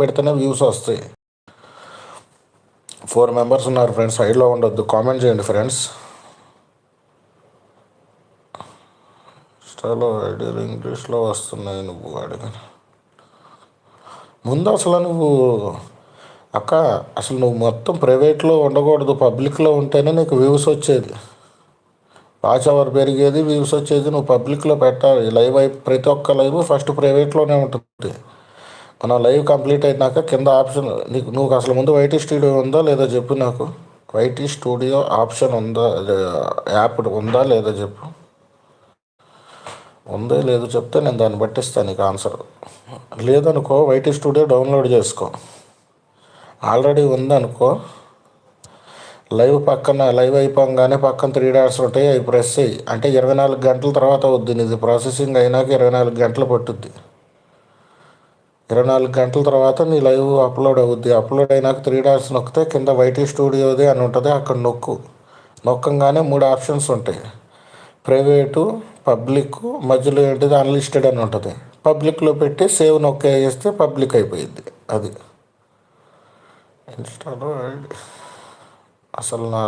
పెడితేనే వ్యూస్ వస్తాయి. 4 మెంబర్స్ ఉన్నారు ఫ్రెండ్స్, సైడ్లో ఉండొద్దు. కామెంట్ చేయండి ఫ్రెండ్స్. ఇన్స్టాలో ఐడియాలు ఇంగ్లీష్లో వస్తున్నాయి. నువ్వు అడిగిన ముందు అసలు నువ్వు అక్క అసలు నువ్వు మొత్తం ప్రైవేట్లో ఉండకూడదు, పబ్లిక్లో ఉంటేనే నీకు వ్యూస్ వచ్చేది, వాచ్ అవర్ పెరిగేది, వ్యూస్ వచ్చేది. నువ్వు పబ్లిక్లో పెట్టాలి. లైవ్ ప్రతి ఒక్క లైవ్ ఫస్ట్ ప్రైవేట్లోనే ఉంటుంది. మన లైవ్ కంప్లీట్ అయినాక కింద ఆప్షన్ నువ్వు అసలు ముందు వైటీ స్టూడియో ఉందా లేదా చెప్పు నాకు. వైటీ స్టూడియో ఆప్షన్ ఉందా, యాప్ ఉందా లేదా చెప్పు. ఉందో లేదో చెప్తే నేను దాన్ని బట్టి ఇస్తాను నీకు ఆన్సర్. లేదనుకో వైటీ స్టూడియో డౌన్లోడ్ చేసుకో. ఆల్రెడీ ఉందనుకో లైవ్ అయిపోగానే పక్కన 3 డాట్స్ ఉంటాయి, అవి ప్రెస్ అయ్యి అంటే 24 గంటల తర్వాత అవుద్ది. ఇది ప్రాసెసింగ్ అయినాక 24 గంటలు పట్టుద్ది. 24 గంటల తర్వాత నీ లైవ్ అప్లోడ్ అవుద్ది. అప్లోడ్ అయినాక 3 డాట్స్ నొక్కితే కింద వైటీ స్టూడియోది అని ఉంటుంది, అక్కడ నొక్కంగానే 3 ఆప్షన్స్ ఉంటాయి. ప్రైవేటు, పబ్లిక్, మధ్యలో ఏంటిది అన్లిస్టెడ్ అని ఉంటుంది. పబ్లిక్లో పెట్టి సేవ్ నొక్కేస్తే పబ్లిక్ అయిపోయింది. అది ఇన్స్టాలో అసలు నా